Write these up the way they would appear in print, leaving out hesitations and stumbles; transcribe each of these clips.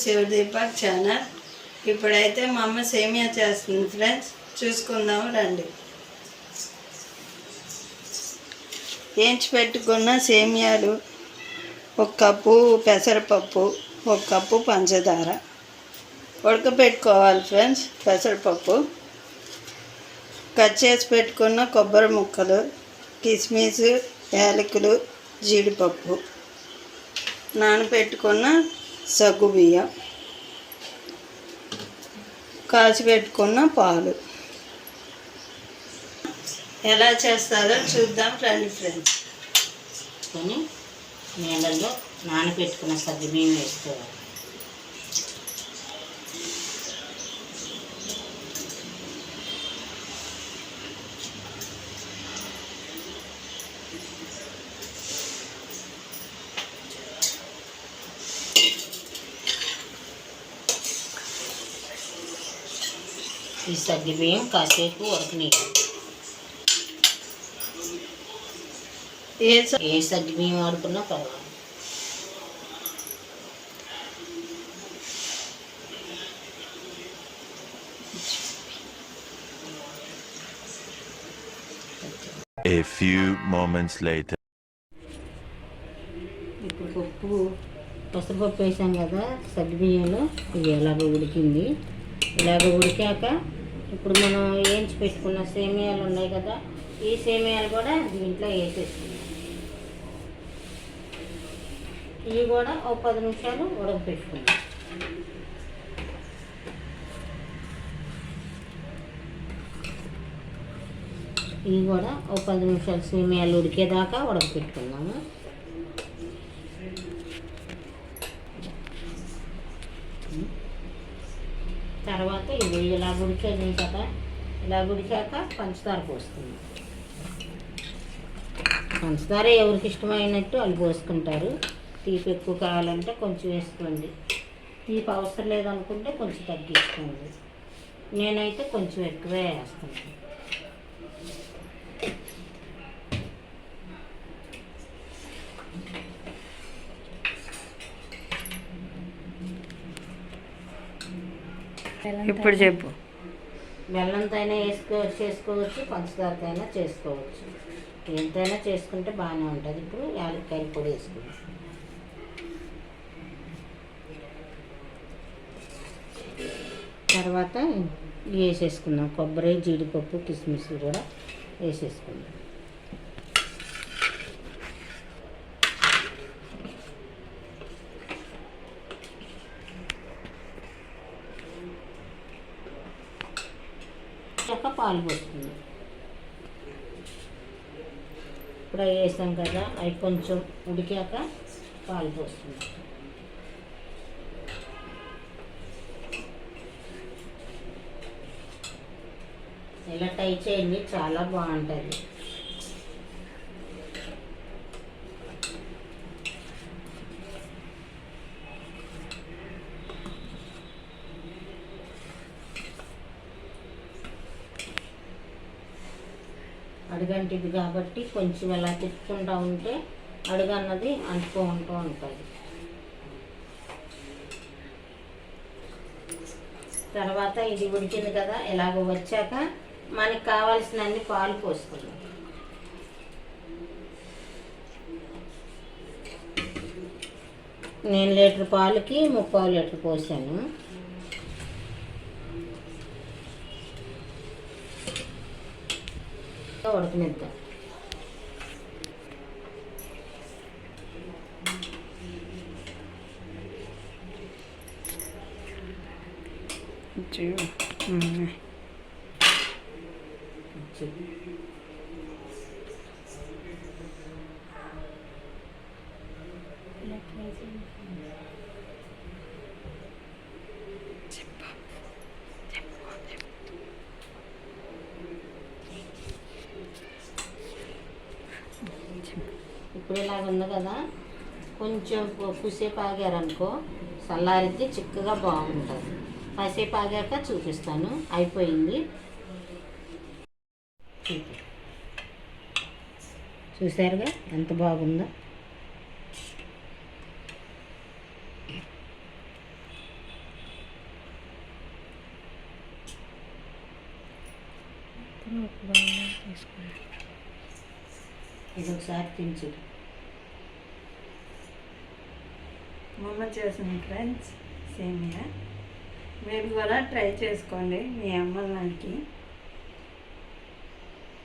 శివదీపక్ channel. ఇప్పుడైతే మా అమ్మ సేమియా చేస్తుంది ఫ్రెండ్స్, చూసుకుందాం రండి. వేయించి పెట్టుకున్న సేమియాలు, 1 కప్పు పెసరపప్పు, 1 కప్పు పంచదార ఉడకపెట్టుకోవాలి ఫ్రెండ్స్. పెసరపప్పు, కట్ చేసి పెట్టుకున్న కొబ్బరి ముక్కలు, కిస్మిస్, యాలకులు, జీడిపప్పు, నానబెట్టుకున్న సగ్గుబియ్యం, కాచి పెట్టుకున్న పాలు. ఎలా చేస్తారో చూద్దాం రండి ఫ్రెండ్స్. కొని నీళ్ళల్లో నానబెట్టుకున్న సగ్గుబియ్యం వేసుకోవాలి. ఈ సగ్గుబియ్యం కాసేపు ఉడకనీయాలి. ఏ సగ్గుబియ్యం వాడుకున్నా పర్వాలేదు. A few moments later. ఇప్పుడు పెసరపప్పు వేసాం కదా సగ్గుబియ్యంలో, ఇది ఎలాగ ఉడికింది. ఇలాగ ఉడికాక ఇప్పుడు మనం వేయించి పెట్టుకున్న సేమియాలు ఉన్నాయి కదా, ఈ సేమియాలు కూడా దీంట్లో వేసేసుకున్నాం. ఇవి కూడా ఒక 10 నిమిషాలు ఉడకపెట్టుకున్నాం. ఇవి కూడా ఒక 10 నిమిషాలు సేమియాలు ఉడికేదాకా ఉడకపెట్టుకున్నాము. తర్వాత ఇది ఇలా ఉడికేది కదా, ఇలా ఉడికాక పంచదార పోస్తుంది. పంచదార ఎవరికి ఇష్టమైనట్టు వాళ్ళు పోసుకుంటారు. తీపి ఎక్కువ కావాలంటే కొంచెం వేసుకోండి, తీపి అవసరం లేదనుకుంటే కొంచెం తగ్గించుకోండి. నేనైతే కొంచెం ఎక్కువే వేస్తాను. ఇప్పుడు చెప్పు. బెల్లంతో అయినా చేసుకోవచ్చు, పంచదారతో అయినా చేసుకోవచ్చు. ఎంతైనా చేసుకుంటే బాగానే ఉంటుంది. ఇప్పుడు యాలక్కాయల పొడి వేసుకుంటాం. తర్వాత వేసేసుకుందాం కొబ్బరి, జీడిపప్పు, కిస్మిస్ కూడా వేసేసుకుందాం. పాలు పోస్తుంది. ఇప్పుడు అవి వేసాం కదా, అవి కొంచెం ఉడికాక పాలు పోస్తుంది. ఇలా ట్రై చేయండి, చాలా బాగుంటుంది. అడుగంటిది కాబట్టి కొంచెం ఇలా తిప్పుకుంటూ ఉంటే అడుగు అన్నది అంటుకుంటూ ఉంటుంది. తర్వాత ఇది ఉడికింది కదా, ఇలాగ వచ్చాక మనకి కావాల్సినన్ని పాలు పోసుకుందాం. నేను లీటర్ పాలకి 3/4 లీటర్ పోసాను. ఉడకనిద్దాం. ఇప్పుడు ఇలాగ ఉంది కదా, కొంచెం కుసేపు ఆగారనుకో చల్లారిద్ది, చిక్కగా బాగుంటుంది. కాసేపు ఆగాక చూపిస్తాను. అయిపోయింది. చూసారుగా ఎంత బాగుందో. 5 ఇది ఒకసారి తించు. మా అమ్మ చేసింది ఫ్రెండ్స్ సేమియా. మీరు కూడా ట్రై చేసుకోండి మీ అమ్మ లాంటి.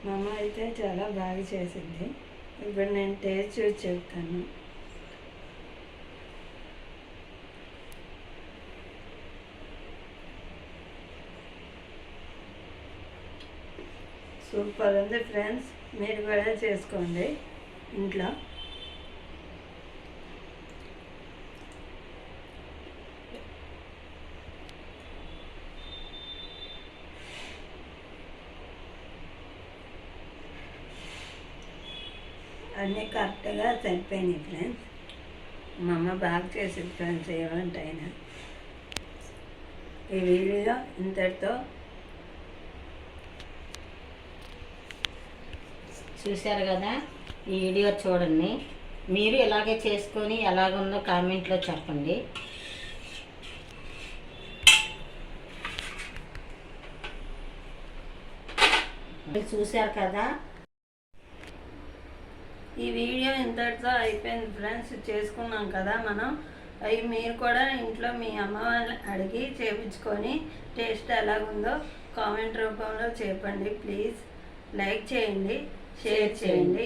మా అమ్మ అయితే చాలా బాగా చేసింది. ఇప్పుడు నేను టేస్ట్ చూసి చెప్తాను. సూపర్ ఉంది ఫ్రెండ్స్. మీరు కూడా చేసుకోండి ఇంట్లో. అన్నీ కరెక్ట్గా సరిపోయినాయి ఫ్రెండ్స్. మా అమ్మ బాగా చేసింది ఫ్రెండ్స్ ఏ వంట అయినా. ఈ వీడియో ఇంతటితో చూశారు కదా. ఈ వీడియో చూడండి. మీరు ఇలాగే చేసుకొని ఎలాగుందో కామెంట్లో చెప్పండి. చూశారు కదా. ఈ వీడియో ఇంతటితో అయిపోయింది ఫ్రెండ్స్. చేసుకున్నాం కదా మనం. అవి మీరు కూడా ఇంట్లో మీ అమ్మ వాళ్ళని అడిగి చేయించుకొని టేస్ట్ ఎలాగుందో కామెంట్ రూపంలో చెప్పండి ప్లీజ్. లైక్ చేయండి, షేర్ చేయండి.